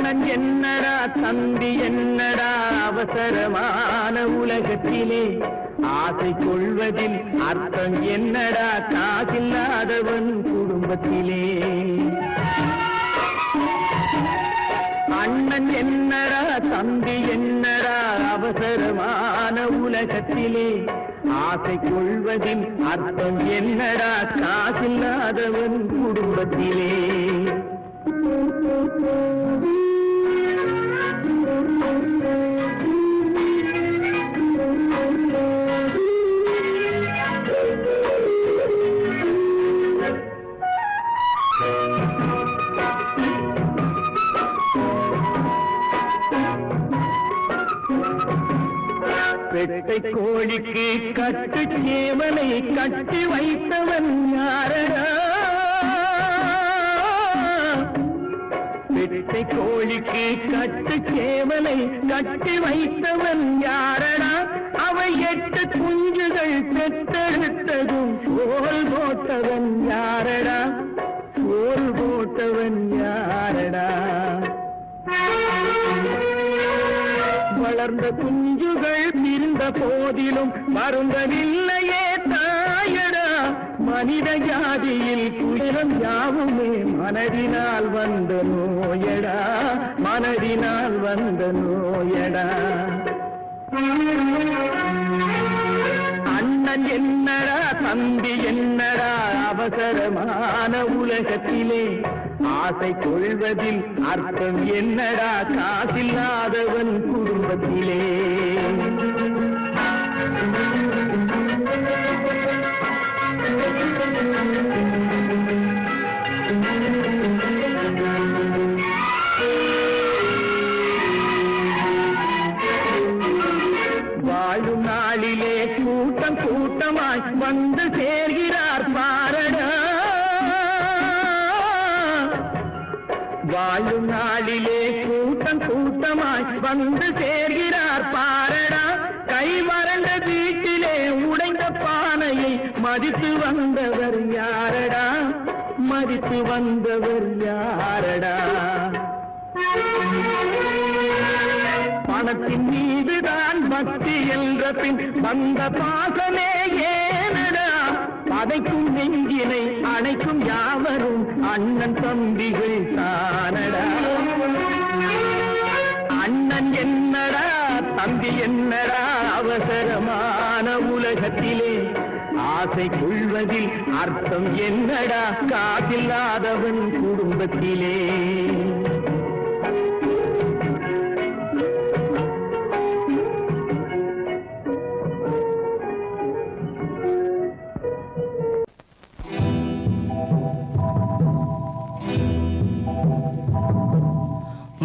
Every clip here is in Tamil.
அண்ணன் என்னடா தம்பி என்னடா அவசரமான உலகத்திலே ஆசை கொள்வதில் அர்த்தம் என்னடா காசில்லாதவன் குடும்பத்திலே அண்ணன் என்னடா தம்பி என்னடா அவசரமான உலகத்திலே ஆசை கொள்வதில் அர்த்தம் என்னடா காசில்லாதவன் குடும்பத்திலே பெட்டை கோழிக்கு கட்டு சேவலை கட்டி வைத்தவன் யாரடா பெட்டை கோழிக்கு கட்டு சேவலை கட்டி வைத்தவன் யாரடா அவை 8 குஞ்சுகள் பெற்றெடுத்ததும் சோல் போட்டவன் யாரடா சோல் போட்டவன் யாரடா வளர்ந்த குஞ்சுகள் பிரிந்த போதிலும் மருந்தவில்லையே தாயடா மனித ஜாதியில் துயரம் யாவுமே மனதினால் வந்த நோயடா மனதினால் வந்த நோயடா அண்ணன் என்னடா தம்பி என்னடா அவசரமான உலகத்திலே ஆசை கொள்வதில் அர்த்தம் என்னடா காசில்லாதவன் குடும்பத்திலே வாழும் நாளிலே கூட்டம் கூட்டமாய் வந்து சேர்கிறார் பாரடா வாழும் நாளிலே கூட்டம் கூட்டமாய் வந்து சேர்கிறார் பாரடா கை வறண்ட வீட்டிலே உடைந்த பானையை மதித்து வந்தவர் யாரடா மதித்து வந்தவர் யாரடா பணத்தின் மீதுதான் பக்தி என்ற பின் வந்த பாசமே ஏனடா பதைக்கும் நெஞ்சினை அணைக்கும் யாவரும் அண்ணன் தம்பிகள் தானடா அண்ணன் என்னடா தம்பி என்னடா அவசரமான உலகத்திலே ஆசை கொள்வதில் அர்த்தம் என்னடா காசில்லாதவன் குடும்பத்திலே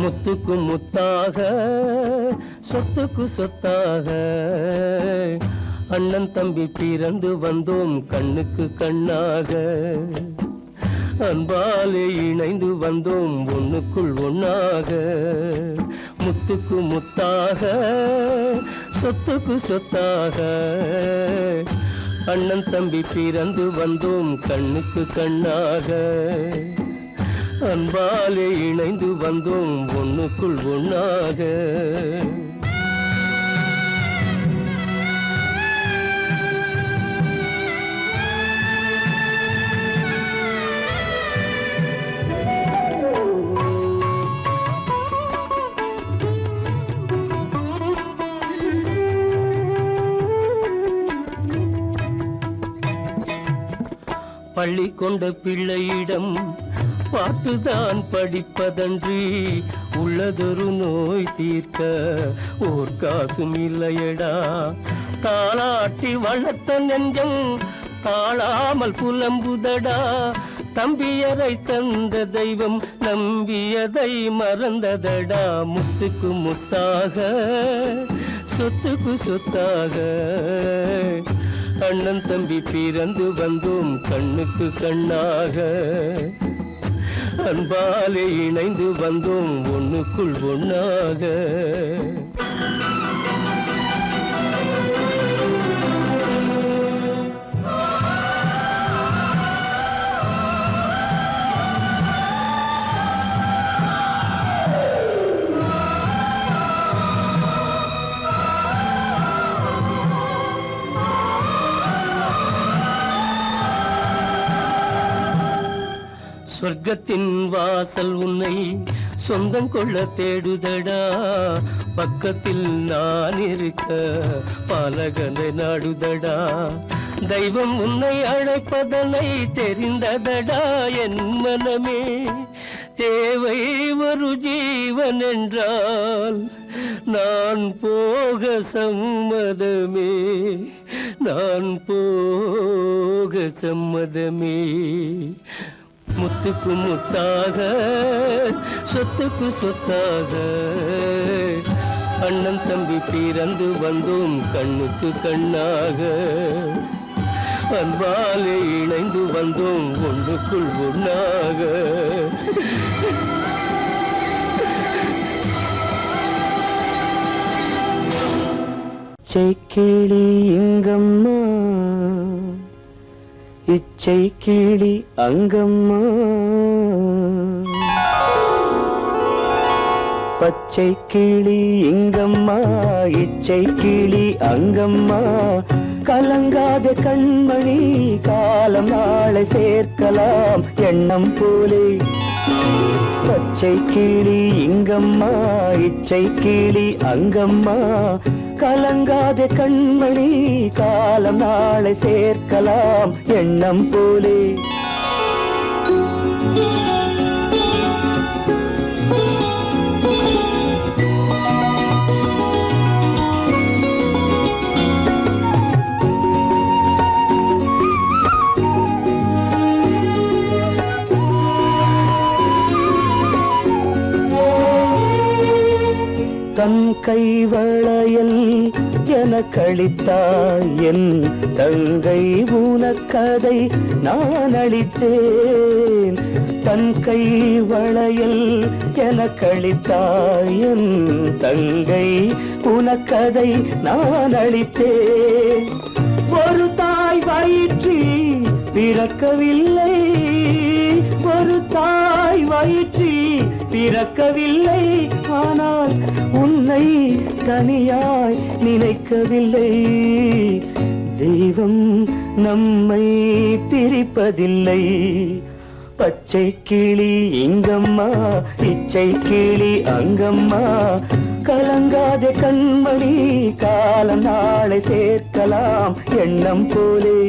முத்துக்கு முத்தாக சொத்துக்கு சொத்தாக அண்ணன் தம்பி பிறந்து வந்தோம் கண்ணுக்கு கண்ணாக அன்பாலே இணைந்து வந்தோம் ஒண்ணுக்குள் ஒண்ணாக முத்துக்கு முத்தாக சொத்துக்கு சொத்தாக அண்ணன் தம்பி பிறந்து வந்தோம் கண்ணுக்கு கண்ணாக அன்பாலே இணைந்து வந்தோம் ஒண்ணுக்குள் ஒண்ணாக பள்ளி கொண்ட பிள்ளையிடம் பார்த்துதான் படிப்பதன்றி உள்ளதொரு நோய் தீர்க்க ஓர் காசும் இல்லையடா தாளாட்டி வளர்த்த நெஞ்சம் தாழாமல் புலம்புதடா தம்பியரை தந்த தெய்வம் நம்பியதை மறந்ததடா முத்துக்கு முத்தாக சொத்துக்கு சொத்தாக அண்ணன் தம்பி பிறந்து வந்தோம் கண்ணுக்கு கண்ணாக அன்பாலே இணைந்து வந்தோம் ஒண்ணுக்குள் ஒண்ணாக சொர்க்கத்தின் வாசல் உன்னை சொந்தம் கொள்ள தேடுதடா, பக்கத்தில் நான் இருக்க பாலகனை நாடுதடா. தெய்வம் உன்னை அழைப்பதனை தெரிந்ததடா என் மனமே. தேவை ஒரு ஜீவன் என்றால் நான் போக சம்மதமே, நான் போக சம்மதமே. முத்துக்கு முத்தாக சொத்துக்கு சொத்தாக அண்ணன் தம்பி பிறந்து வந்தோம் கண்ணுக்கு கண்ணாக. அன்பாலே இணைந்து வந்தோம் ஒன்றுக்குள் ஒன்னாக. கிளி இங்கம்மா, இச்சை கிளி அங்கம்மா, பச்சை கிளி இங்கம்மா, இச்சை கிளி அங்கம்மா. கலங்காத கண்மணி காலம் நாளை சேர்க்கலாம் எண்ணம் போலே. பச்சை கிளி இங்கம்மா, இச்சை கிளி அங்கம்மா. கலங்காத கண்மணி காலம் நாளை சேர்க்கலாம் எண்ணம் போலே. தன் கைவளையல் எனக்களித்தாய் என் தங்கை, உனக்கதை நான் அளித்தேன். தன் கைவளையல் எனக்களித்தாய் என் தங்கை, உனக்கதை நான் அளித்தேன். ஒரு தாய் வயிற்றில் பிறக்கவில்லை, ஒரு தாய் வயிற்றில் பிறக்கவில்லை. ஆனால் உன்னை தனியாய் நினைக்கவில்லை. தெய்வம் நம்மை பிரிப்பதில்லை. பச்சை கிளி இங்கம்மா, இச்சை கிளி அங்கம்மா. கலங்காத கண்மணி காலம் நாளை சேர்க்கலாம் எண்ணம் போலே.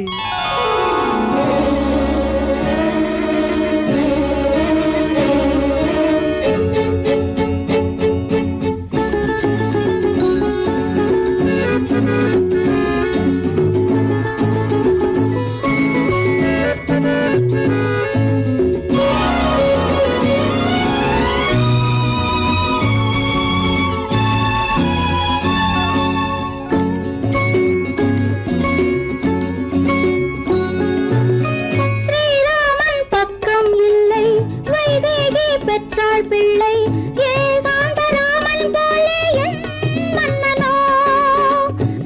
பெற்றாள் பிள்ளை ஏகாந்த ராமன் போலே என் மன்னனோ.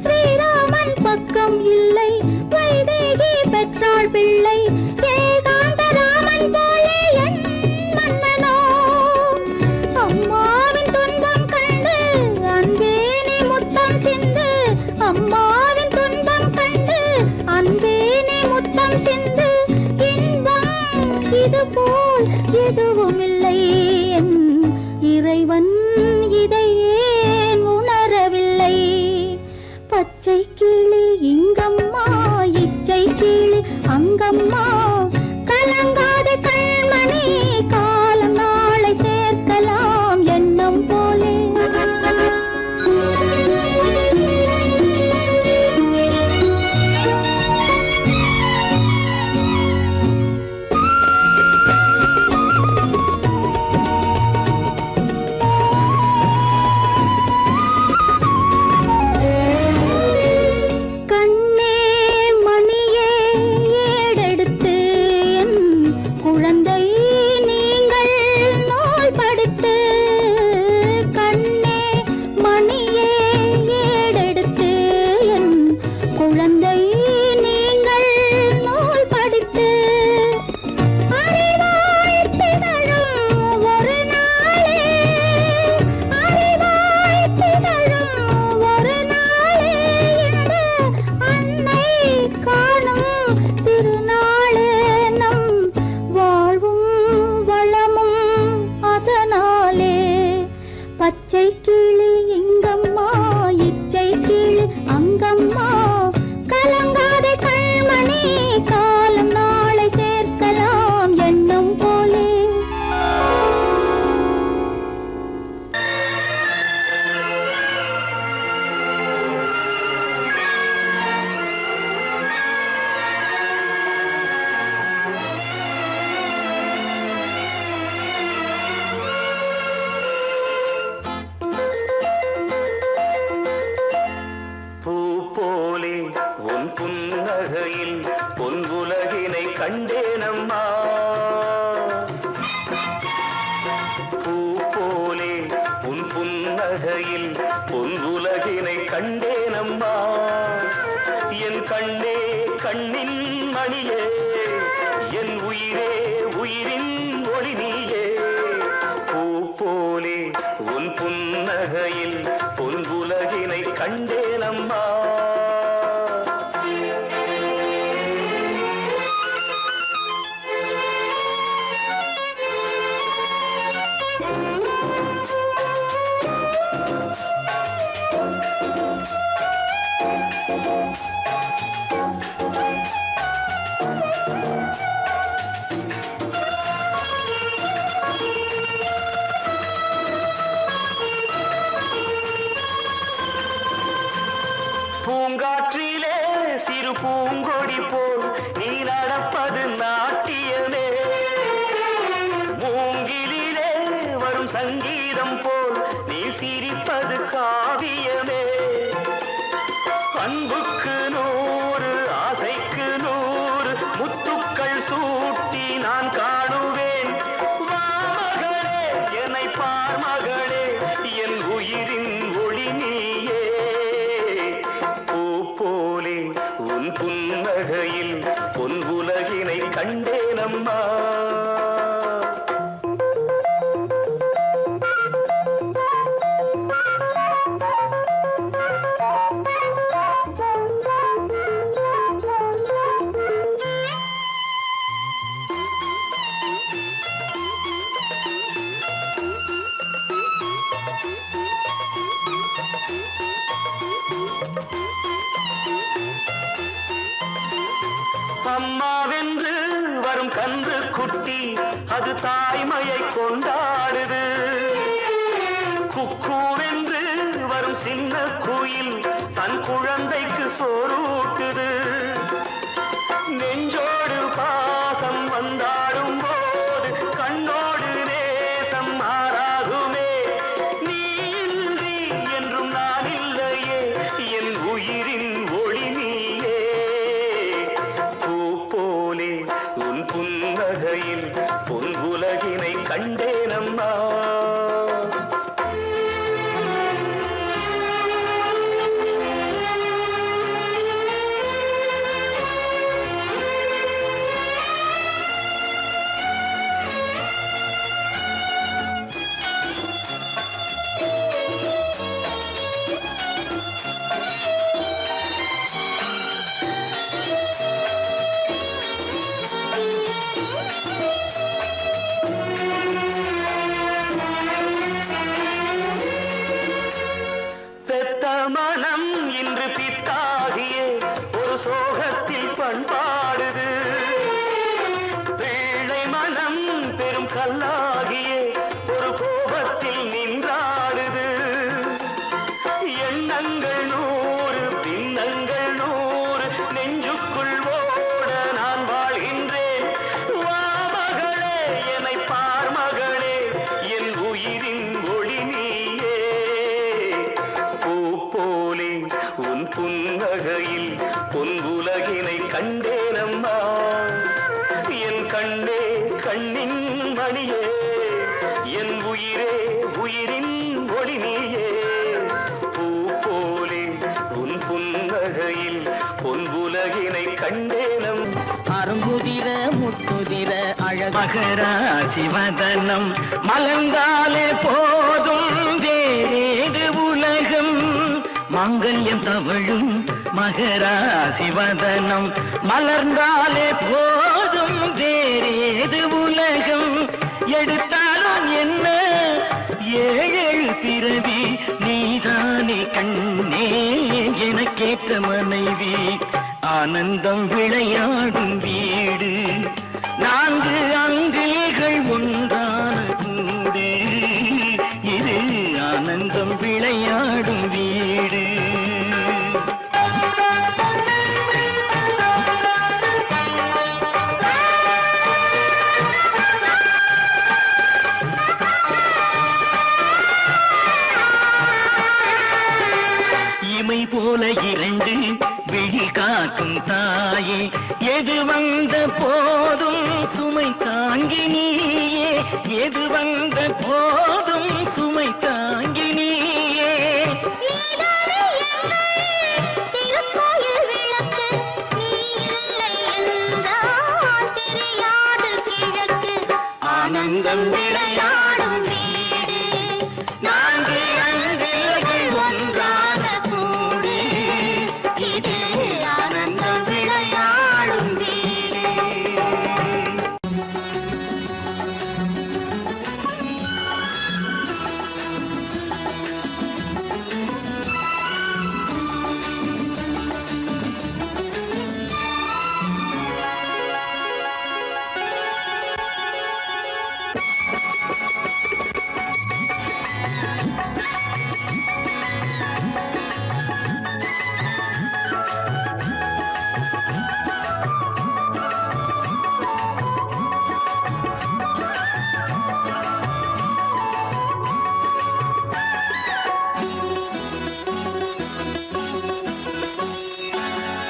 ஸ்ரீராமன் பக்கம் இல்லை வைதேகி பெற்றாள் பிள்ளை ஏகாந்த ராமன் போலே என் மன்னனோ. அம்மாவின் துன்பம் கண்டு அன்பே நீ முத்தம் சிந்து, அம்மாவின் துன்பம் கண்டு அன்பே நீ முத்தம் சிந்து. இன்பம் இது போல் எதுவும் இல்லை, என் இறைவன் இதை ஏன் உணரவில்லை. பச்சை கிளி இங்கம்மா, இச்சை கிளி அங்கம்மா. கலங்காத கண்மணி காலம் நாளை சேர்க்கலாம் எண்ணம் போலே. கண்ணே மணியே ஏடெடுத்து கண்டேனம்மா. பூ போலே உன் புன்னகையில் பொன் உலகினை கண்டேனம்மா. என் கண்ணே கண்ணின் மணியே, என் உயிரே உயிரின் ஒளி நீயே. பூ போலே உன் புன்னகையில் பொன் உலகினை கண்டேனம்மா. பூங்காற்றிலே சிறு பூங்கொடி போல் நீ நடப்பது நாட்டியமே. மூங்கிலே வரும் சங்கீதம் போல் நீ சிரிப்பது காவியமே. அன்புக்கு 100 ஆசைக்கு 100 முத்துக்கள் சூட்டி நான் காணுவேன். வா மகளே என்னை பார் மகளே, என் உயிரின் ஒளி நீயே. போலே உன் புன்னகையில் பொன் உலகினை கண்டேனம்மா. அம்மாவென்று வரும் கன்று குட்டி அது தாய்மையை கொண்டாடுது. குக்கூவென்று வரும் சின்ன குயில் தன் குழந்தைக்கு சோறூட்டுது. நெஞ்சோடு பாசம் வந்தாடும் போது கண்ணோடு நேசம் மாறாகுமே. நீ இன்றி என்றும் நான் இல்லையே, என் உயிரின் ஒளி நீயே. போலே உன் புன்னகையில் பொன் உலகினை கண்டேனம்மா. மனம் இன்று பித்தாகியே ஒரு சோகத்தில் பண்பாடுது. பிள்ளை மனம் பெரும் கல்லாகியே ஒரு கோபத்தில் நின்றாடுது. எண்ணங்கள் 100 பின்னங்கள் 100 நெஞ்சுக்குள் ஓட நான் வாழ்கின்றேன். வா மகளே என்னை பார் மகளே, என் உயிரின் ஒளி நீயே. போலே உன் புன்னகையில் பொன் உலகினை கண்டேனம்மா. என் கண்ணே கண்ணின் மணியே, என் உயிரே உயிரின் ஒளி நீயே. பூ போலே உன் புன்னகையில் பொன் உலகினை கண்டேனம். அருங்குதிர முத்துதிர அழகராசி வதனம் மலர்ந்தாலே போதும் வேறேது உலகம். மாங்கல்யம் தவழும் மகராசி வதனம் மலர்ந்தாலே போதும் வேறேது உலகம். எடுத்தாலும் என்ன 7 பிறவி நீதானே கண்ணே எனக்கேற்ற மனைவி. ஆனந்தம் விளையாடும் வீடு 4 அங்கில்கள் ஒன்றான கூடு. இது ஆனந்தம் விளையாடும் வீடு. இமை போல 2 விழி காக்கும் தாயே, எது வந்த போ ஏது வந்த போதும் சுமை தாங்கி நீயே திருக்கோயில் விளக்கு நீ இல்லை என்றால் தெரியாது கிழக்கு ஆனந்தம் விளையாடும் வீடு நான்கு அன்பில்லைகள் ஒன்றாக கூடி இது ஆனந்தம் விளையாடும் வீடு.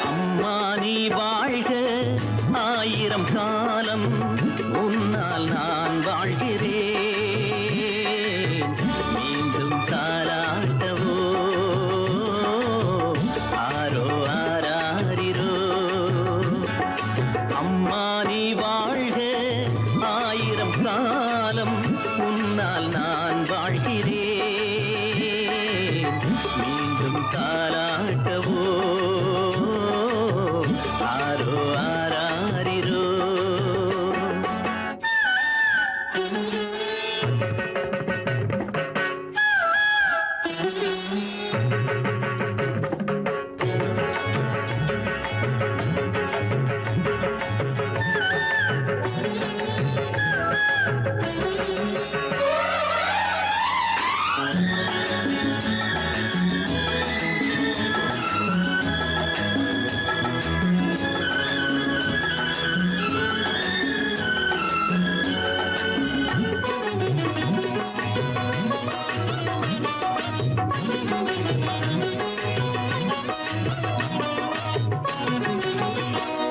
அம்மா நீ வாழ்க ஆயிரம் காலம் உன்னால் நான் வாழ்கிறேன் மீண்டும் தாலாட்டவோ ஆரோ ஆராரிரோ அம்மா நீ வாழ்க ஆயிரம் காலம் உன்னால் நான் வாழ்கிறேன் மீண்டும் தாலாட்டவோ ஆரோ ஆராரிரோ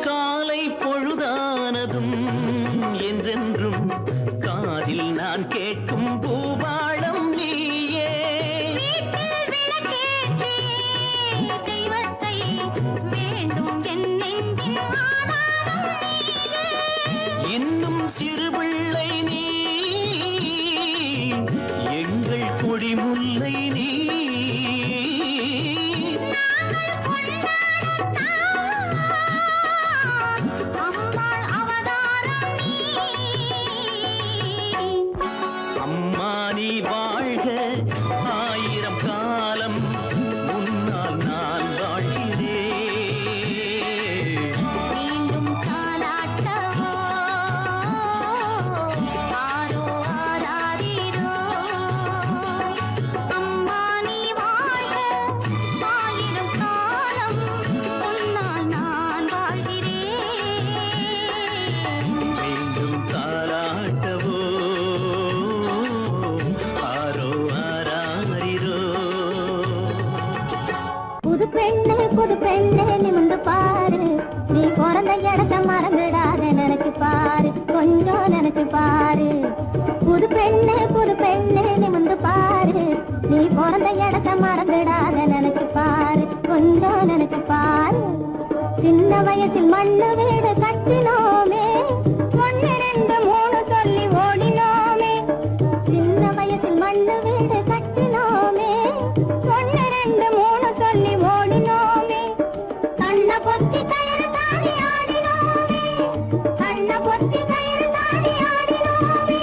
காலை பொழுதானதும் என்றென்றும் காதில் நான் கேட்கும் பூபாளம் நீயே தெய்வத்தை வேண்டும் என் நெஞ்சின் ஆதாரம் நீயே. இன்னும் சிறுபிள்ளை நீ எங்கள் கொடிமுல்லை நீ அம்மாள் அவதாரம் நீ. அம்மா நீ வாழ்க ஆயிரம் காலம் முன்னால் நான் வாழ்கிறேன் மீண்டும் தாலாட்டவோ ஆரோ ஆராரிரோ அம்மா நீ வாழ்க ஆயிரம் காலம் உன்னால் நான் வாழ்கிறேன் மீண்டும் தாலாட்டவோ ஆரோ ஆராரிரோ புது பெண்ணே நிமிந்து பாரு நீ பிறந்த இடத்த மறந்துடாத நினைச்சு பாரு கொஞ்சம் நினைச்சு பாரு புது பெண்ணே நிமிந்து பாரு நீ பிறந்த இடத்த மறந்துடாத நினைச்சு பாரு கொஞ்சம் நினைச்சு பாரு சின்ன வயசில் மண்ணு வீடு கட்டினோமே ஒன்னு ரெண்டு மூணு சொல்லி ஓடினோமே சின்ன வயசில் மண்ணு வீடு கட்டினோமே ஒன்னு ரெண்டு மூணு சொல்லி ஓடினோமே கண்ண பொத்தி கயிறு தாடி ஆடினோமே கண்ண பொத்தி கயிறு தாடி ஆடினோமே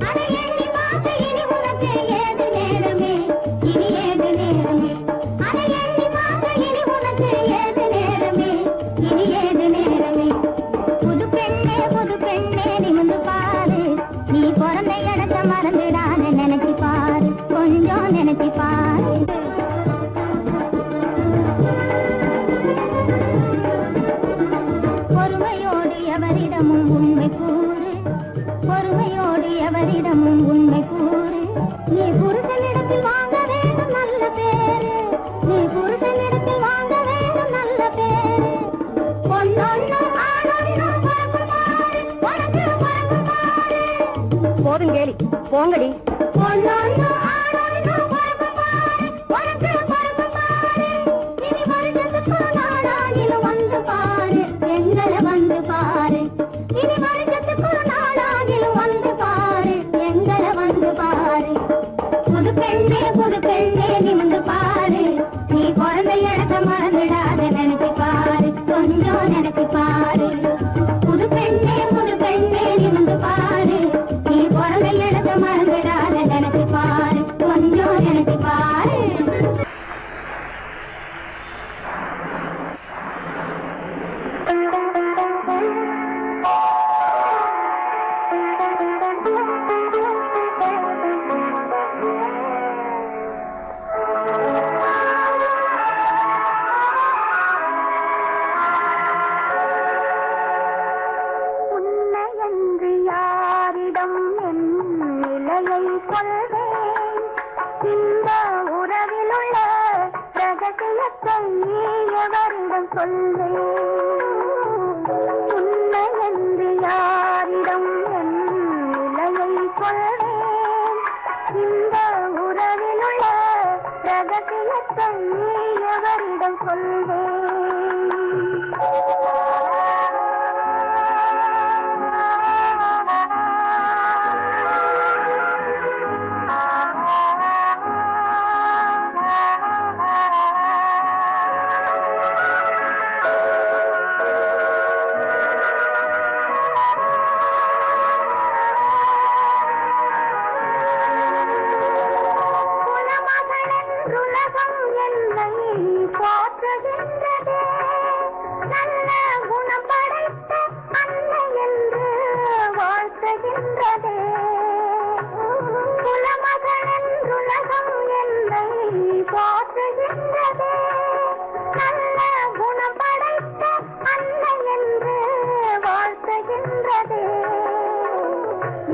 அதை எண்ணி பார்க்க இனி உனக்கு ஏது நேரமே இனி ஏது நேரமே அதை எண்ணி பார்க்க இனி உனக்கு ஏது நேரமே இனி ஏது நேரமே புது பெண்ணே நிமிந்து பாரு நீ பிறந்த இடத்த மறந்துடாத நினைச்சு பாரு கொஞ்சம் நினைச்சு பாரு பொறுமையோடு எவரிடமும் உண்மை கூறு போதும் கேலி போங்கடி வந்து பாரு எங்களை வந்து பாரு இனி வருஷத்துக்கு நாளாகிலும் வந்து பாரு எங்களை வந்து பாரு புது பெண்ணே நிமிந்து பாரு நீ பிறந்த இடத்த மறந்துடாத நினைச்சு பாரு கொஞ்சம் நினைச்சு பாரு புது பெண்ணே நிமிந்து பாரு நீ பிறந்த இடத்த மறந்துடாத நினைச்சு பாரு கொஞ்சம் நினைச்சு பாரு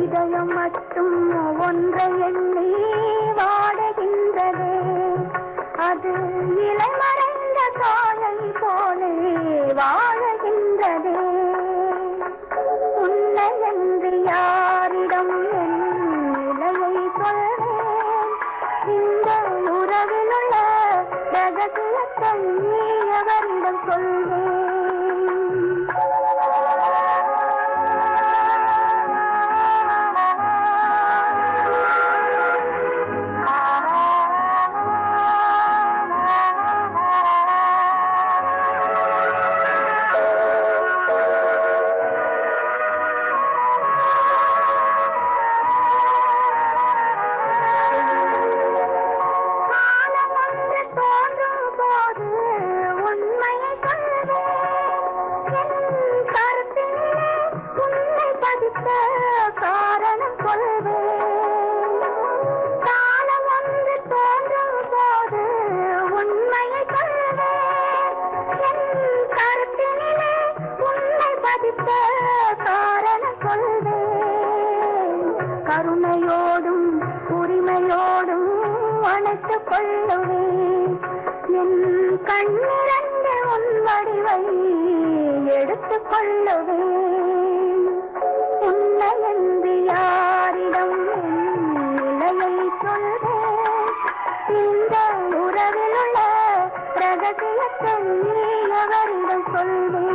இதயம் மட்டும் ஒன்றை எண்ணி வாடுகின்றதே அது இளமறைந்த தாயை போலே வாழுகின்றதே உன்னை என்று யாரிடம் என் நிலையை சொல்வேன் இந்த உறவில் உள்ள ரகசியத்தை அவரிடம் சொல்வேன் கருணையோடும் உரிமையோடும் அணைத்துக் கொள்ளுவேன் என் கண்ணிரண்டு உன் வடிவை எடுத்துக் கொள்ளுவேன் உன்னை என்று யாரிடம் நிலையை சொல்வேன் இந்த உறவில் உள்ள ரகசியத்தை அவரிடம் சொல்வேன்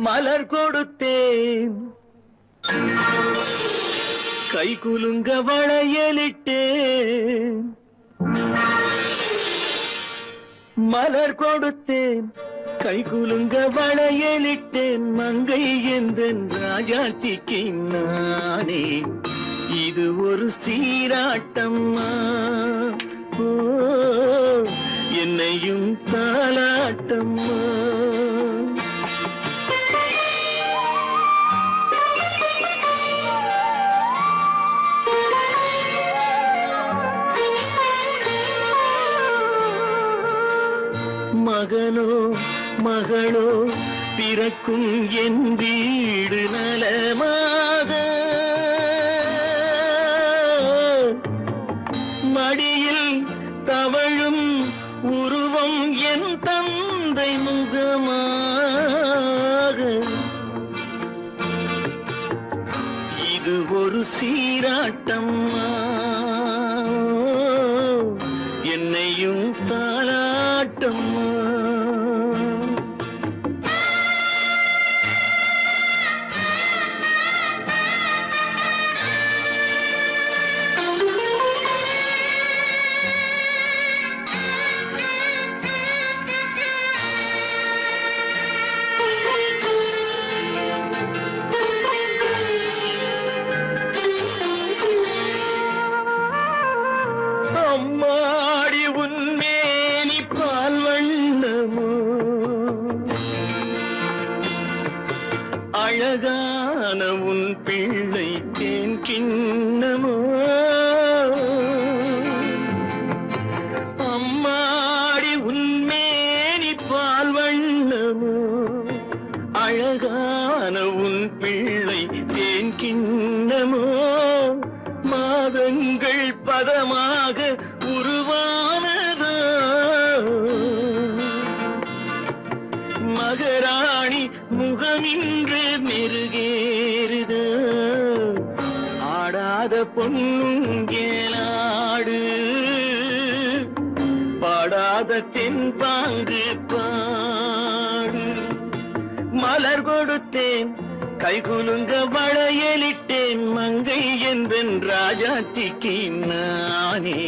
மலர் கொடுத்தேன் கை குலுங்க வளையலிட்டேன் மலர் கொடுத்தேன் கை குலுங்க வளையலிட்டேன் மங்கை எந்தன் ராஜாத்திக்கு நானே இது ஒரு சீராட்டம்மா ஓ என்னையும் தாலாட்டம்மா மகனோ மகளோ பிறக்கும் என் வீடு நலமாக மடியில் தவழும் உருவம் என் தந்தை முகமாக தாலாட்டம்மா என்னையும் தாலாட்டம்மா அம்மாடி உன்மேனி பால் வண்ணமோ அழகான உன் பிள்ளை தேன் கிண்ணமோ அம்மாடி உன்மேனி பால் வண்ணமோ அழகான உன் பிள்ளை தேன் கிண்ணமோ மாதங்கள் பதமாக உருவானதோ மகராணி முகமின்று மெருகேறுதோ ஆடாத பொன்னுங்கேலாடு பாடாத தென்பாங்கு பாடு மலர் கொடுத்தேன் கைகுலுங்க வளையலிட்டேன் மங்கை என்பன் ராஜாத்திக்கு நானே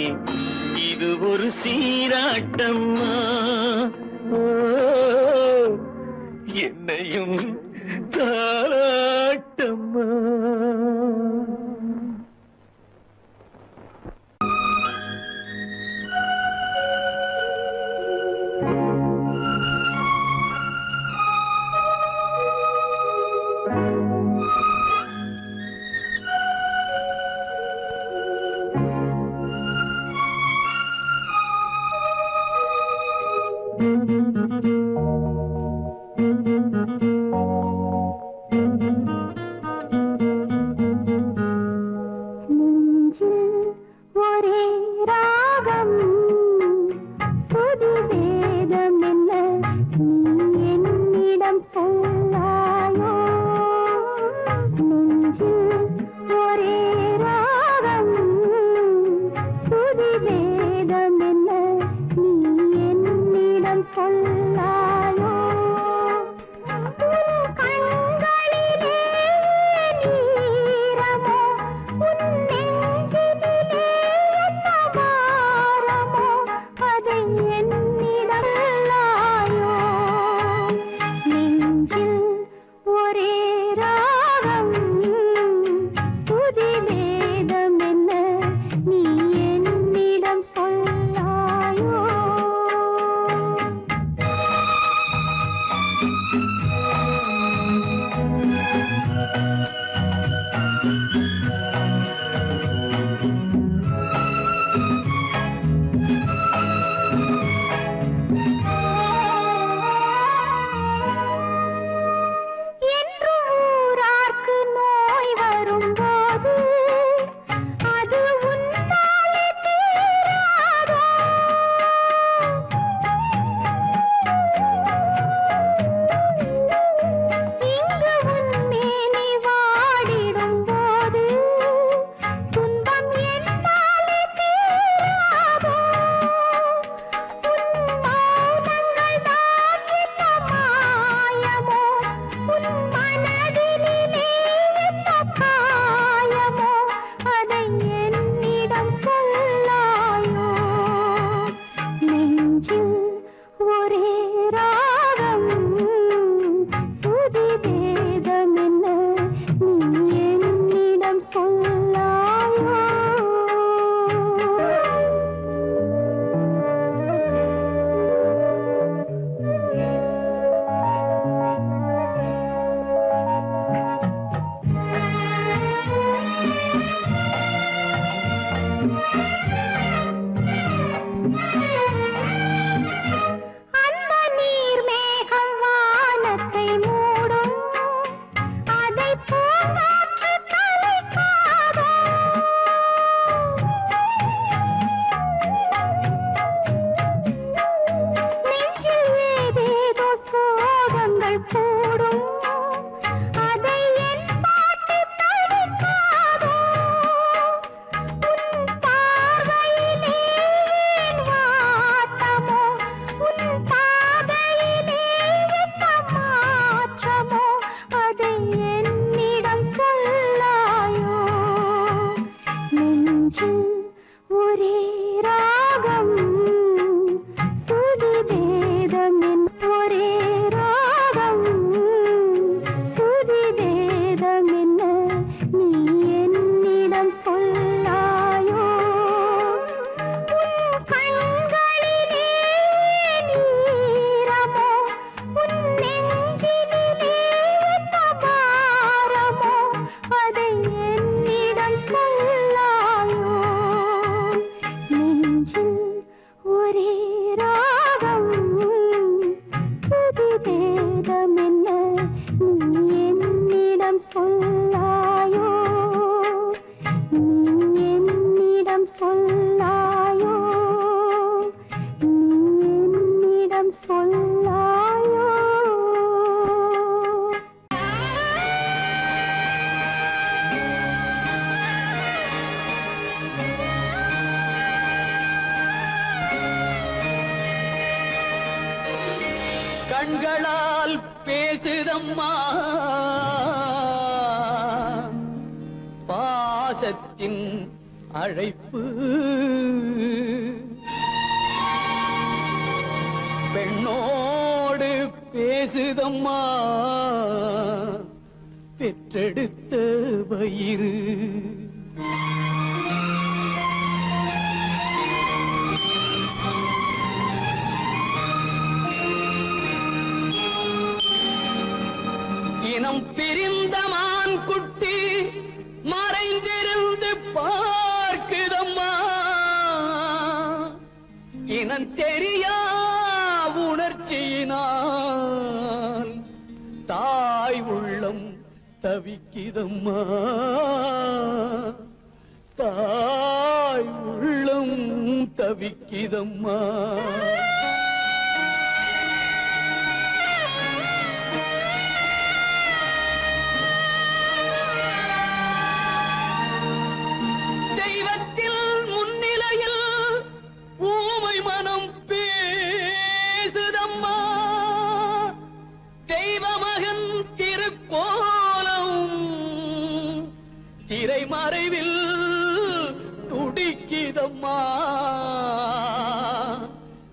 இது ஒரு சீராட்டம்மா ஓ, என்னையும் தாராட்டம்மா சொல்லாயோ கண்களால் பேசுதம்மா பாசத்தின் அழைப்பு பெண்ணோடு பேசுதம்மா பெற்றெடுத்த வயிறு இனம் பிரிந்த மான் குட்டி மறைந்திருந்து பார்க்குதம்மா இனம் தெரியா உணர்ச்சியினால் தாய் உள்ளம் தவிக்குதம்மா தாய் உள்ளம் தவிக்குதம்மா திரைமறைவில் துடிக்குதம்மா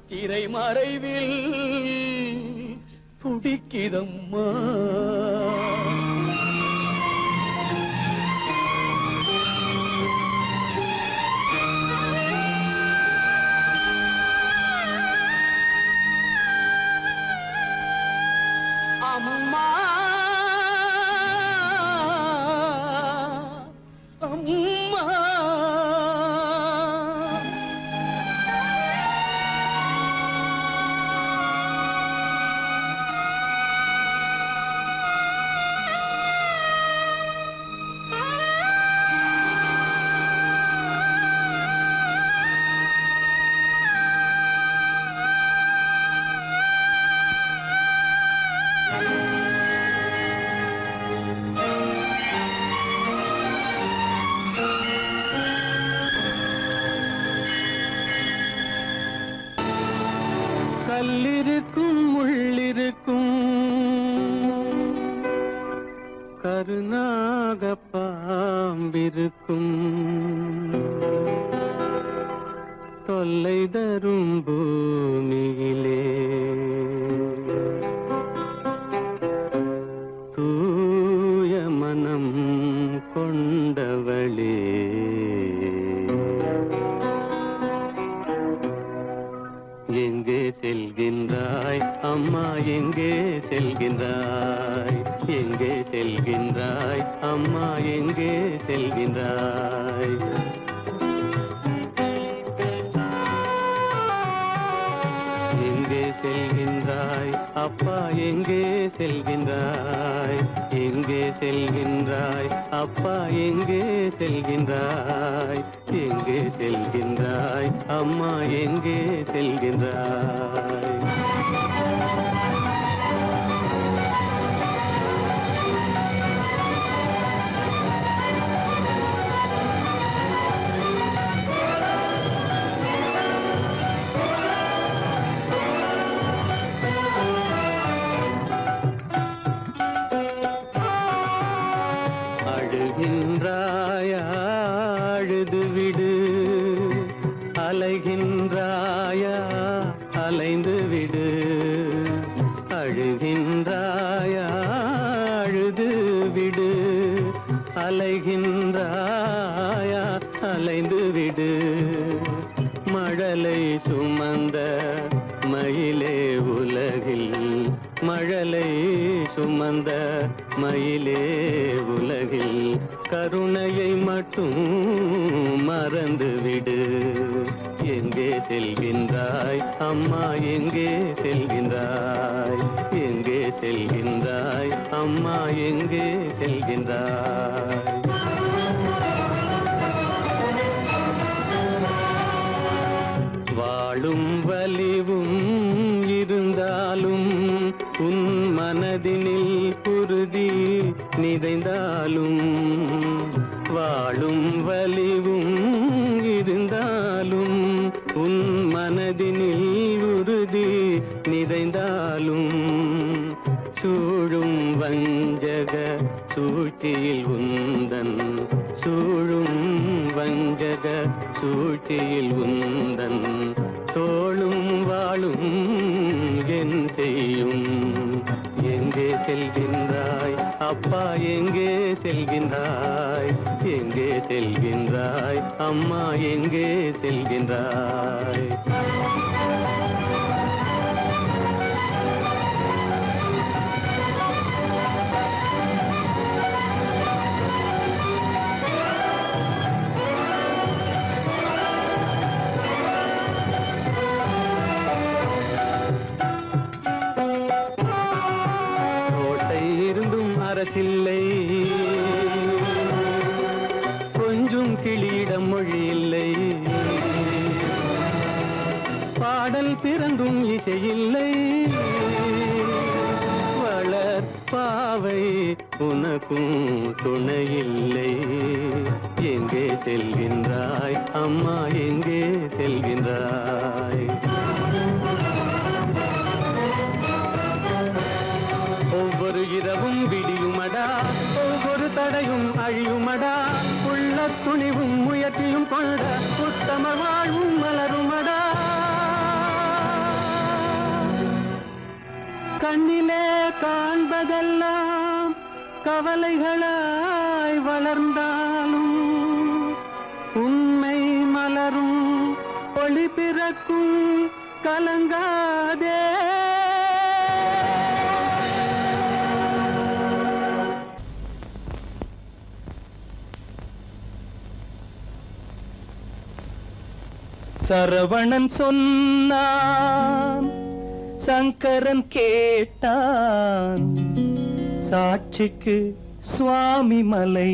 திரைமறைவில் துடிக்குதம்மா அம்மா கல்லிருக்கும் முள்ளிருக்கும் கருநாக பாம்பிருக்கும் தொல்லை தரும் பூமியிலே தூய மனம் கொண்டவளே எங்கே செல்கின்றாய் அம்மா எங்கே செல்கின்றாய் எங்கே செல்கின்றாய் அம்மா எங்கே செல்கின்றாய் எங்கே செல்கின்றாய் அப்பா எங்கே செல்கின்றாய் எங்கே செல்கின்றாய் அப்பா எங்கே செல்கின்றாய் எங்கே செல்கின்றாய் அம்மா எங்கே செல்கின்றாய் அழுகின்றாயா அழுது விடு அலைகின்றாயா அலைந்து விடு அழுகின்றாயா அழுது விடு அலைகின்றாயா அலைந்து விடு மழலை சுமந்த மயிலே உலகில் மழலை சுமந்த மயிலே உலகில் கருணையை மட்டும் மறந்துவிடு எங்கே செல்கின்றாய் அம்மா எங்கே செல்கின்றாய் எங்கே செல்கின்றாய் அம்மா எங்கே செல்கின்றாய் வாழும் வலிவும் இருந்தாலும் உன் மனதினில் குருதி நிறைந்தாலும் வாழும் வலிவும் இருந்தாலும் உன் மனதினில் உறுதி நிறைந்தாலும் சூழும் வஞ்சக சூழ்ச்சியில் உந்தன் சூழும் வஞ்சக சூழ்ச்சியில் உந்தன் தோளும் வாழும் என் செய்யும் எங்கே செல்கின்றாய் அப்பா எங்கே செல்கின்றாய் எங்கே செல்கின்றாய் அம்மா எங்கே செல்கின்றாய் அரசில்லை கொஞ்சம் கிளியிடம் மொழி இல்லை பாடல் பிறந்தும் இசையில்லை வளர் பாவை உனக்கும் துணையில்லை எங்கே செல்கின்றாய் அம்மா எங்கே செல்கின்றாய் ஒவ்வொரு இரவும் விடியுமடா ஒவ்வொரு தடையும் அழியுமடா உள்ள துணிவும் முயற்சியும் கொண்ட உத்தம வாழ்வும் மலருமடா கண்ணிலே காண்பதெல்லாம் கவலைகளாய் வளர்ந்தாலும் உண்மை மலரும் ஒளி பிறக்கும் கலங்காதே. சரவணன் சொன்னான், சங்கரன் கேட்டான், சாட்சிக்கு சுவாமி மலை.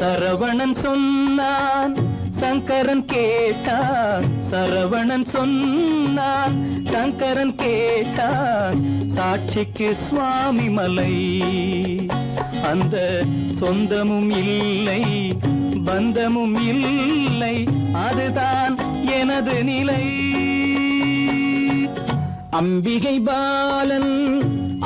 சரவணன் சொன்னான், சங்கரன் கேட்டான், சரவணன் சொன்னான், சங்கரன் கேட்டான், சாட்சிக்கு சுவாமி மலை. அந்த சொந்தமும் இல்லை, பந்தமும் இல்லை, அதுதான் எனது நிலை. அம்பிகை பாலன்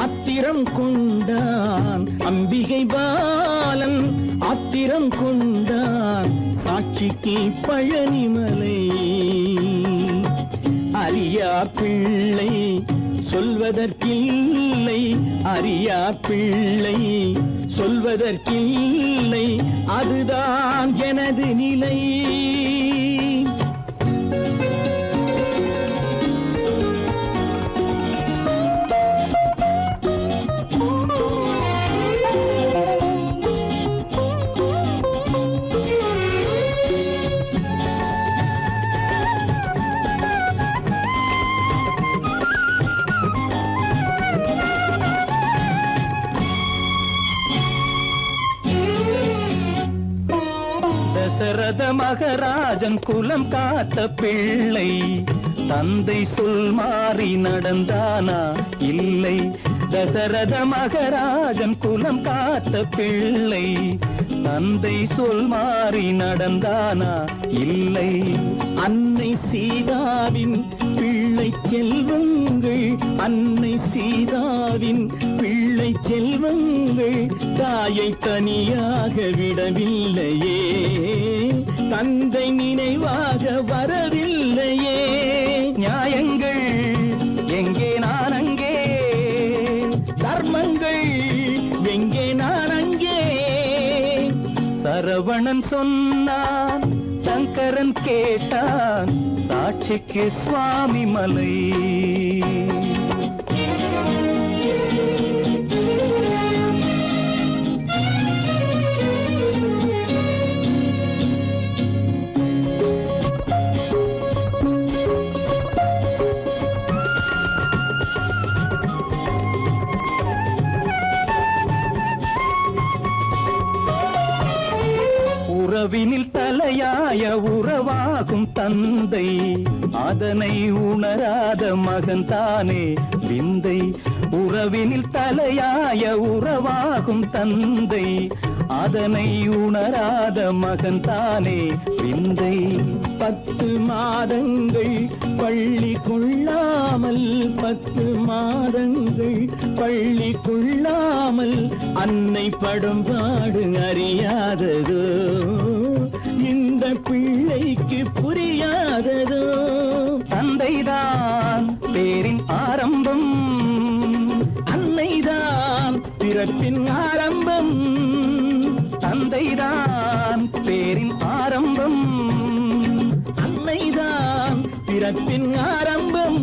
அத்திரம் கொண்டான், அம்பிகை பாலன் ஆத்திரம் கொண்டான், சாட்சிக்கு பழனிமலை. அறியா பிள்ளை சொல்வதற்கில்லை, அறியா பிள்ளை சொல்வதற்கில்லை, அதுதான் எனது நிலை. தசரத மகராஜன் குலம் காத்த பிள்ளை, தந்தை சொல் மாறி நடந்தானா இல்லை. தசரத மகராஜன் குலம் காத்த பிள்ளை, தந்தை சொல் மாறி நடந்தானா இல்லை. அன்னை சீதாவின் பிள்ளை செல்வங்கள், அன்னை சீதாவின் பிள்ளை செல்வங்கள் தாயை தனியாக விடவில்லையே, தந்தை நினைவாக வரவில்லையே. நியாயங்கள் எங்கே நான் அங்கே, தர்மங்கள் எங்கே நான் அங்கே. சரவணன் சொன்னான், சங்கரன் கேட்டான், சாட்சிக்கு சுவாமி மலை. உறவினில் தலையாய உறவாகும் தந்தை, அதனை உணராத மகன் தானே விந்தை உறவினில் தலையாய உறவாகும் தந்தை அதனை உணராத மகன் தானே விந்தை 10 மாதங்கள் பள்ளி கொள்ளாமல் 10 மாதங்கள் பள்ளி கொள்ளாமல் அன்னை படும்பாடு அறியாததோ இந்த பிள்ளைக்கு புரியாததோ தந்தைதான் பேரின் ஆரம்பம் அன்னைதான் பிறப்பின் ஆரம்பம் தந்தைதான் பேரின் ஆரம்பம் அன்னைதான் பிறப்பின் ஆரம்பம்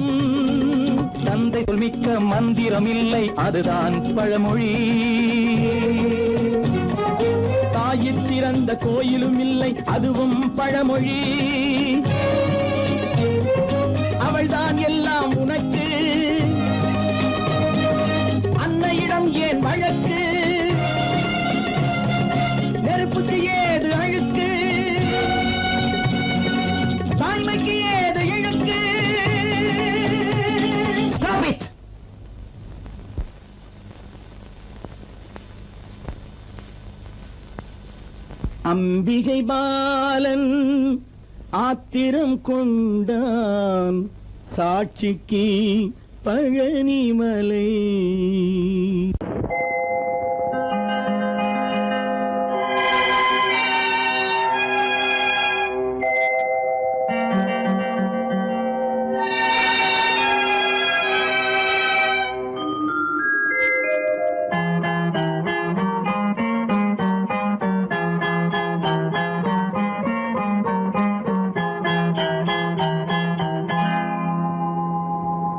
தந்தை சொல்மிக்க மந்திரம் இல்லை அதுதான் பழமொழி தாயிற் திறந்த கோயிலும் இல்லை அதுவும் பழமொழி அவள்தான் எல்லாம் உனக்கு அன்னையிடம் ஏன் வழக்கு நெருப்புக்கு ஏது அழுக்கு தாய்மைக்கு ஏது இழுக்கு Stop it! அம்பிகை பாலன் ஆத்திரம் கொண்டான் சாட்சிக்கு பழனிமலை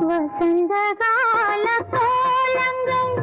வசந்த கால கோலங்கள்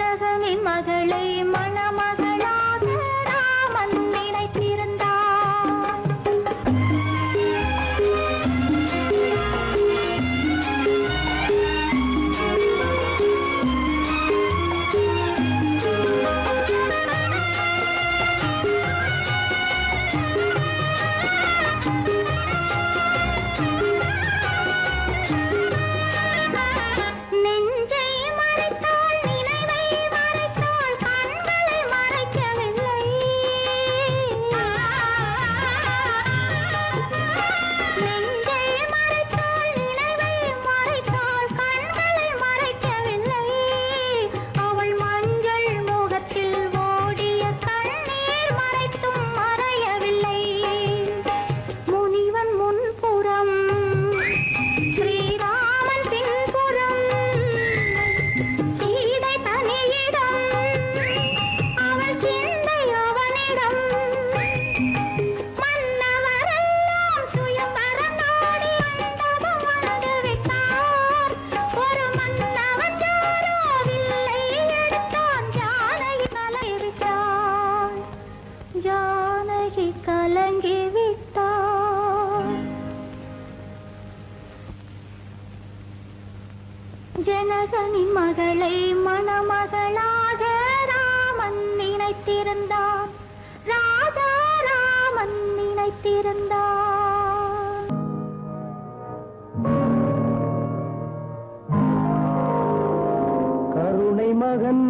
ஜனகனின் மகளை மணமகளாக ராமன் நினைத்திருந்தான். ஜனகனின் மகளை மணமகளாக ராமன் நினைத்திருந்தான். ராஜா ராமன் நினைத்திருந்தான். கருணை மகன்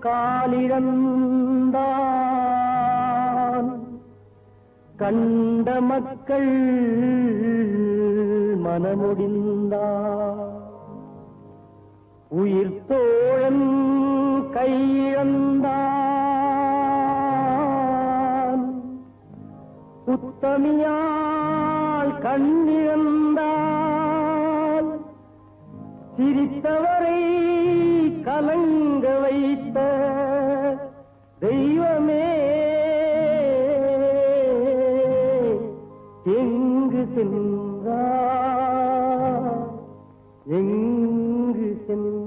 காலிழந்தான், கண்ட மக்கள் மனமுடிந்தான். உயிர் தோழன் கையிழந்தான், உத்தமியால் கண்ணிழந்தான். சிரித்தவரை கலங்க வைத்த தெய்வமே எங்கு சென்றார், எங்கு சென்றார்?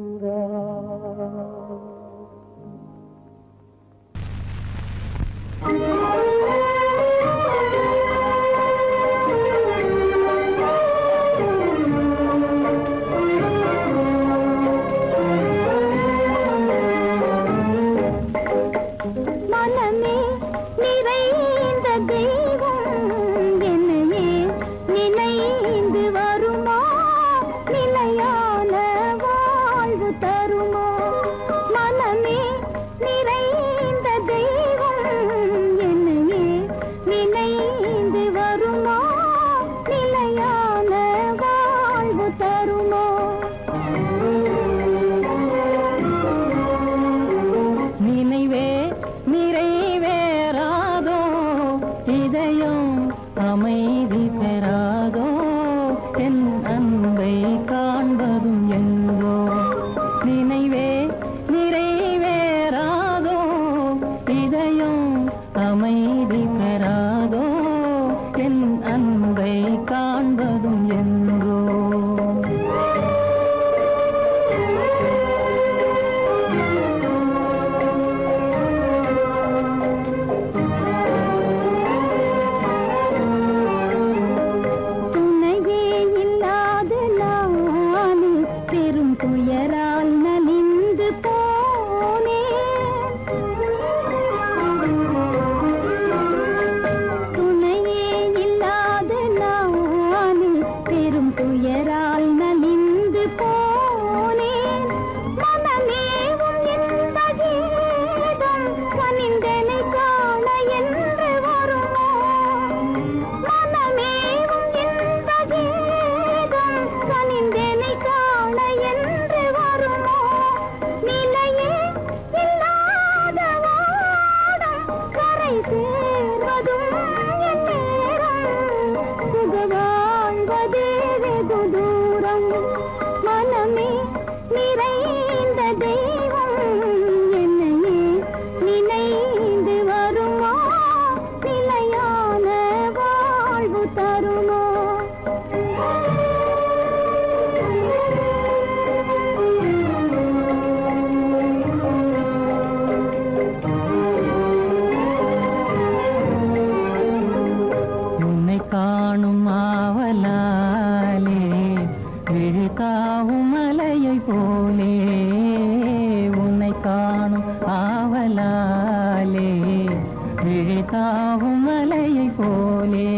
தாவும் மலையை போலே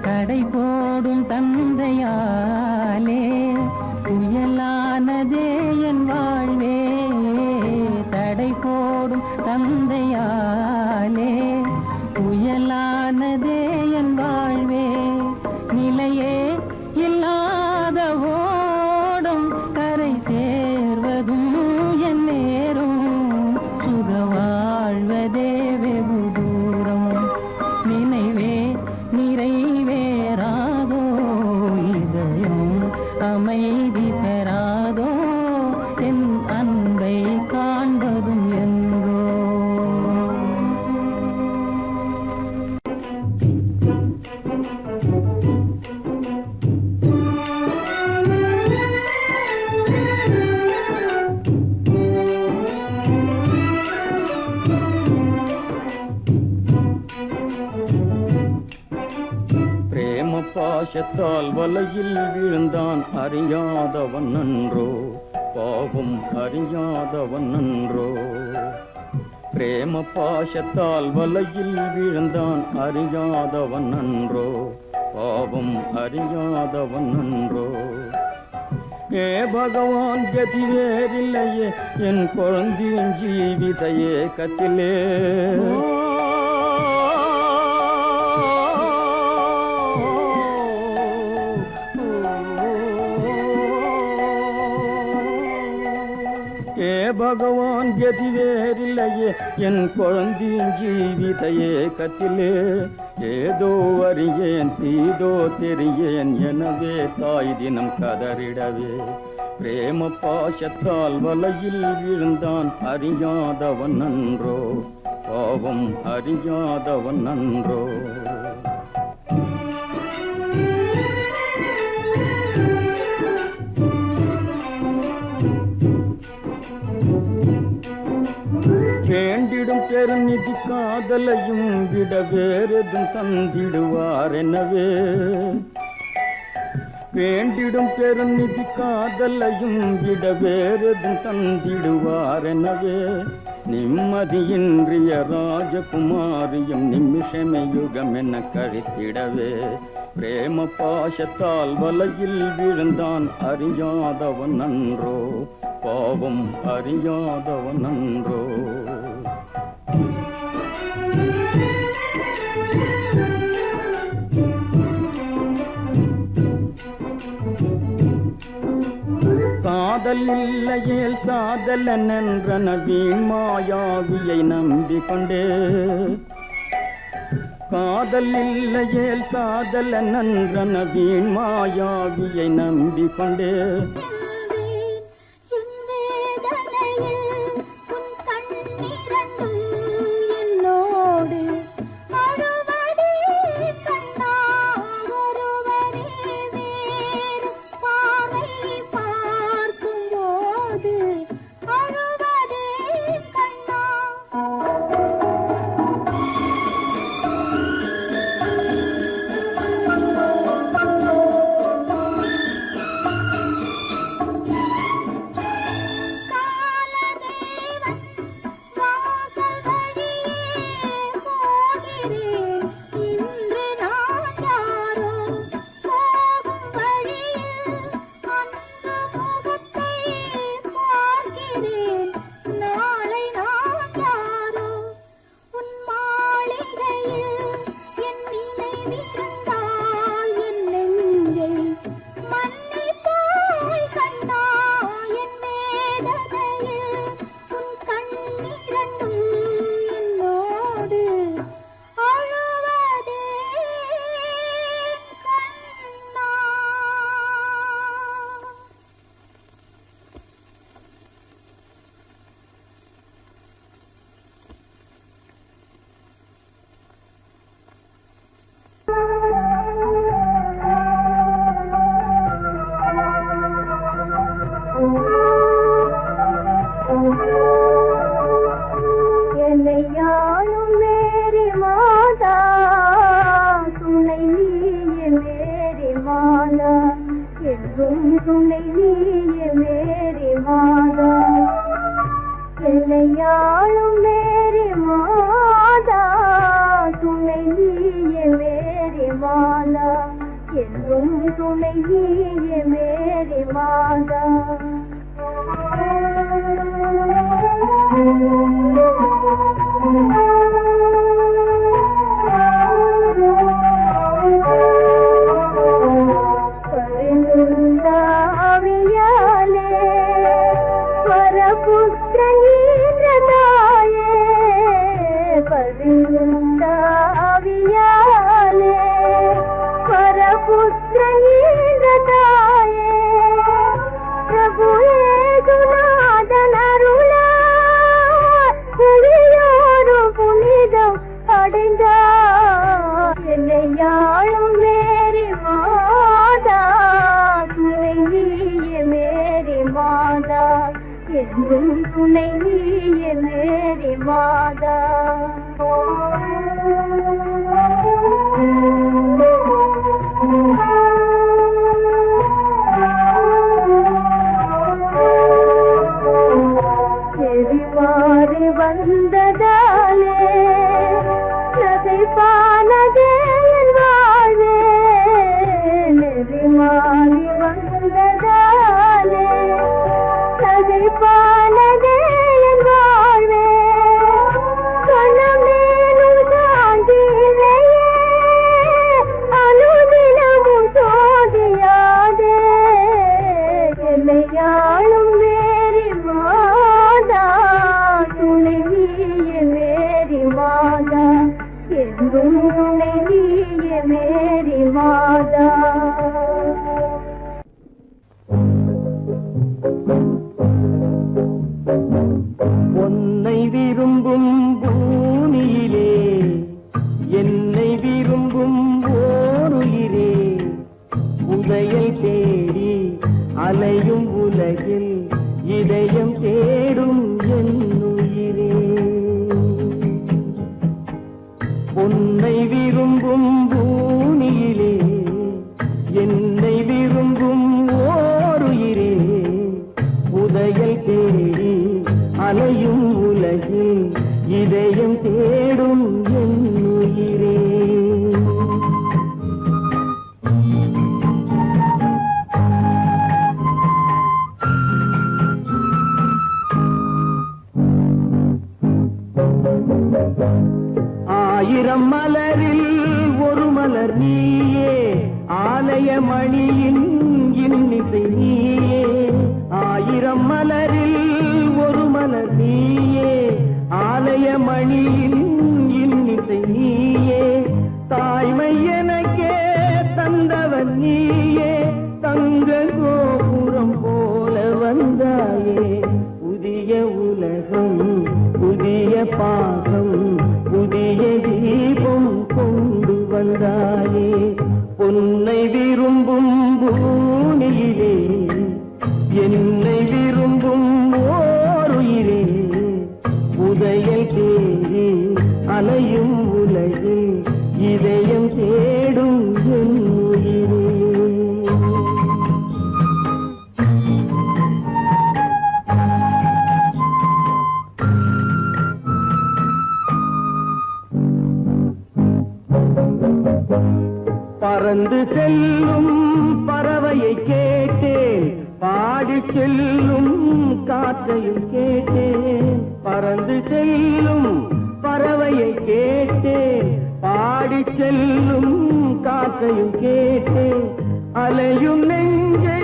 கடை போடும் தந்தையாலே புயலானதே என் வாழ்வே தடை போடும் தந்தையாலே புயலானதே என் வாழ்வே நிலையே இல்லாத ஓடும் கரை சேர்வதும் என் நேரும் சுக வாழ்வதே வெகு தூரம் நினைவே நிறைவேறாதோ இதயம் அமைதி பெறாதோ என் அன்பை காண்பதும் எங்கோ பிரேம பாசத்தால் வலையில் விழுந்தான் அறியாதவன் நன்றோ பாவம் அறியாதவன் நன்றோ பிரேம பாசத்தால் வலையில் விழுந்தான் அறியாதவன் நன்றோ பாவம் அறியாதவன் நன்றோ ஏ பகவான் கதி வேறில்லையே என் குழந்தையின் ஜீவித ஏக்கத்திலே ஏ பகவான் கதி வேறில்லையே என் குழந்தையின் ஜீவித ஏக்கத்திலே ஏதோ அறியேன் தீதோ தெரியேன் எனவே தாய் தினம் கதறிடவே பிரேம பாசத்தால் வலையில் விழுந்தான் அறியாதவன் நன்றோ பாவம் அறியாதவன் நன்றோ வேண்டிடும் பெருநிதி காதலையும் விட வேறெதும் தந்திடுவார் எனவே வேண்டிடும் பெருநிதி காதலையும் விட வேறெதும் தந்திடுவார் எனவே நிம்மதியின்றிய ராஜகுமாரியும் நிமிஷமே யுகம் என கழித்திடவே பிரேம பாசத்தால் வலையில் விழுந்தான் அறியாதவன் நன்றோ பாவம் அறியாதவன் நன்றோ காதல் இல்லையேல் சாதலன் என்றன வீண் மாயாவியை நம்பிக்கொண்டே காதல் இல்லையேல் சாதலன் என்றன வீண் மாயாவியை நம்பிக்கொண்டே என்னையாளும் மேரி மாதா तुनैये मेरी माता तुनैये मेरी माता செவிமாறி வந்ததாலே நகைப்பானதே என் வாழ்வே நெறிமாறி வந்ததாலே நகைப்பானதே என் வாழ்வே கண்ணமேனும் சாந்தியில்லையே அனுதினமும் சோதியாதே என்னையாளும் மேரி மாதா துணை நீயே மேரி மாதா என்றும் துணை நீயே மேரி மாதா உன்னை விரும்பும் பூமியிலே என்னை விரும்பும் ஓருயிரே உதயல் தேடி அலையும் உலகில் இதயம் தேடும் என் உயிரே உன்னை விரும்பும் பூமியிலே என்னை விரும்பும் ஓருயிரே உதயல் தேடி அலையும் உலகில் இதயம் தேடும் என் உயிரே ஆயிரம் மலரில் ஒரு மலர் நீயே ஆலய மணியின் இன்னிசை நீயே ஆயிரம் மலரில் ஒரு மலர் நீயே ஆலய மணியின் இன்னிசை நீயே தாய்மை எனக்கே தந்தவன் நீயே தங்க கோபுரம் போல வந்தாயே புதிய உலகம் புதிய பாகம் புதிய தீபம் கொண்டு வந்தாயே பொன்னை விரும்பும் பூமியிலே என்னை விரும்பும் ஓருயிரே உதயல் தேடி அலையும் உலகில் இதயம் தேடும் என் உயிரே பறந்து செல்லும் பறவையை கேட்டேன் பாடி செல்லும் காற்றையும் கேட்டேன் பறந்து செல்லும் பறவையை கேட்டேன் பாடி செல்லும் காற்றையும் கேட்டேன் அலையும் நெஞ்சை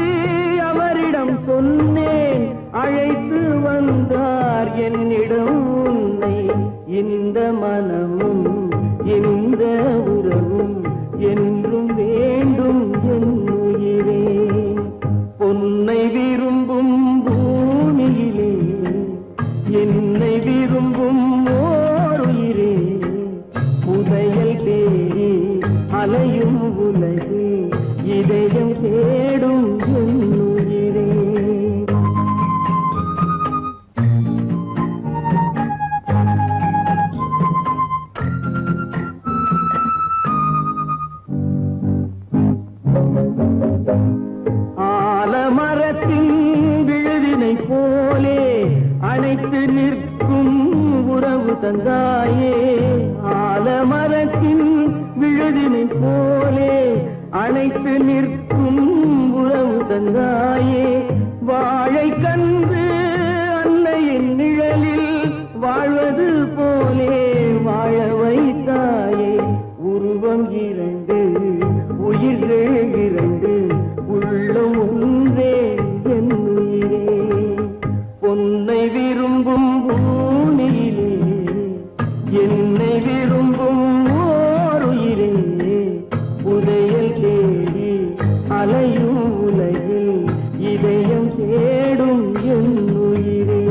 அவரிடம் சொன்னேன் அழைத்து வந்தார் என்னிடம் உன்னை இந்த மனமும் இந்த உறவும் என்றும் வேண்டும் என் உயிரே பொன்னை விரும்பும் பூமியிலே என்னை விரும்பும் ஓருயிரே உதயல் தேடி அலையும் உலகு இதயம் தேடும் என் உயிரே ஆலமரத்தின் விழுதினை போலே அணைத்து நிற்கும் உறவு தந்தாயே ஆலமரத்தின் விழுதினை போலே அணைத்து நிற்கும் தந்தாயே வாழை கன்று அன்னையின் நிழலில் வாழ்வது போலே வாழ வைத்தாயே உருவம் இரண்டு உயிர்கள் இரண்டு உள்ளம் ஒன்றே என் உயிரே பொன்னை விரும்பும் பூமியிலே என்னை விரும்பும் ஓருயிரே உதயல் தேடி அலையும் உலகில் இதயம் தேடும் என் உயிரே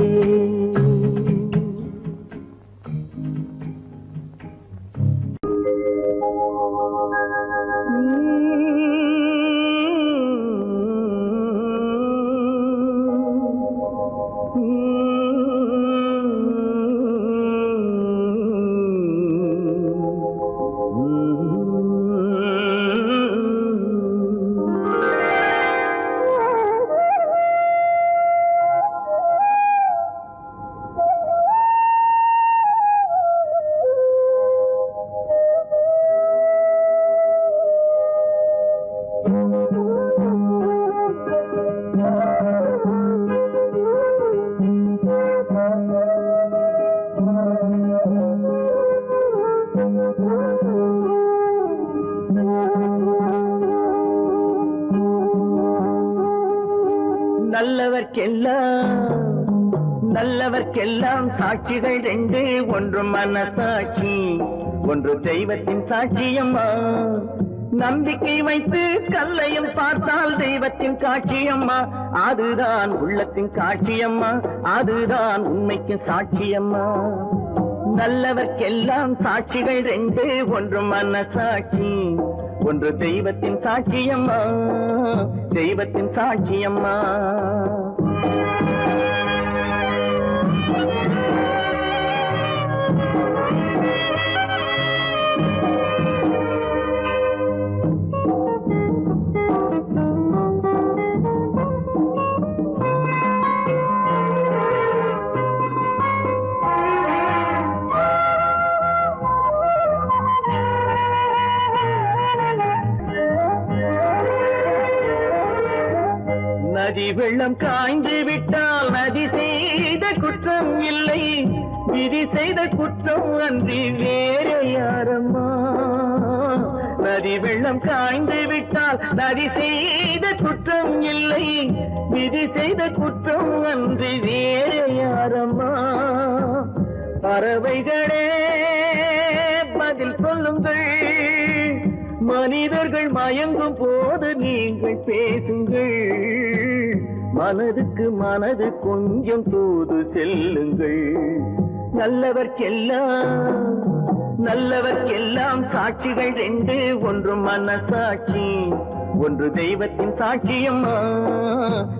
நல்லவர்க்கெல்லாம் சாட்சிகள் ரெண்டு ஒன்று மனசாட்சி ஒன்று தெய்வத்தின் சாட்சியம்மா நம்பிக்கை வைத்து கல்லையும் பார்த்தால் தெய்வத்தின் காட்சியம்மா அதுதான் உள்ளத்தின் காட்சியம்மா அதுதான் உண்மைக்கு சாட்சியம்மா நல்லவர்க்கெல்லாம் சாட்சிகள் ரெண்டு ஒன்று மனசாட்சி ஒன்று தெய்வத்தின் சாட்சியம்மா தெய்வத்தின் சாட்சியம்மா நதி வெள்ளம் காய்ந்து விட்டால் நதி செய்த குற்றம் இல்லை விதி செய்த குற்றம் அன்றி வேற யாரம்மா நதி வெள்ளம் காய்ந்து விட்டால் நதி செய்த குற்றம் இல்லை விதி செய்த குற்றம் அன்றி வேற யாரம்மா பறவைகளே பதில் சொல்லுங்கள் மனிதர்கள் மயங்கும் போது நீங்கள் பேசுங்கள் மனதுக்கு மனது கொஞ்சம் தூது செல்லுங்கள் நல்லவர்க்கெல்லாம் சாட்சிகள் ரெண்டு ஒன்று மனசாட்சி ஒன்று தெய்வத்தின் சாட்சியம்மா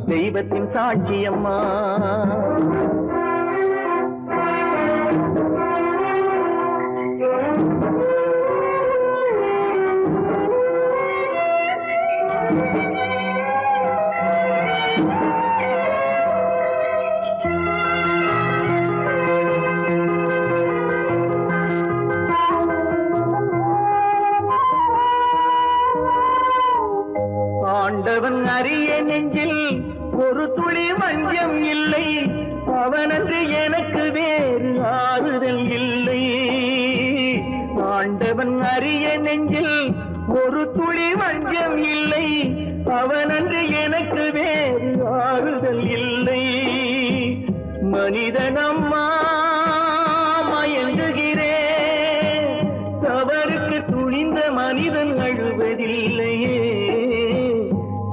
தெய்வத்தின் சாட்சியம்மா ஆண்டவன் அறிய நெஞ்சில் ஒரு துளி வஞ்சம் இல்லை அவனன்று எனக்கு வேறு ஆறுதல் இல்லை ஆண்டவன் அறிய நெஞ்சில் ஒரு துளி வஞ்சம் இல்லை அவனன்று எனக்கு வேறு ஆறுதல் இல்லை மனிதனம்மா மயங்குகிறேன் தவறுக்கு துணிந்த மனிதன் அழுவதில்லையே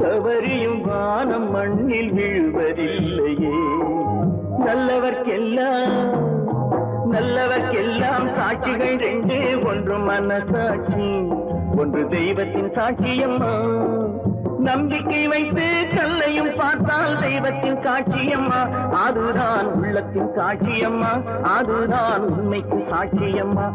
தவறியும் வானம் மண்ணில் விழுவதில்லையே நல்லவர்க்கெல்லாம் சாட்சிகள் ரெண்டு ஒன்று மனசாட்சி ஒன்று தெய்வத்தின் சாட்சியம்மா நம்பிக்கை வைத்து கல்லையும் பார்த்தால் தெய்வத்தின் காட்சியம்மா அதுதான் உள்ளத்தின் காட்சியம்மா அதுதான் உண்மைக்கு சாட்சியம்மா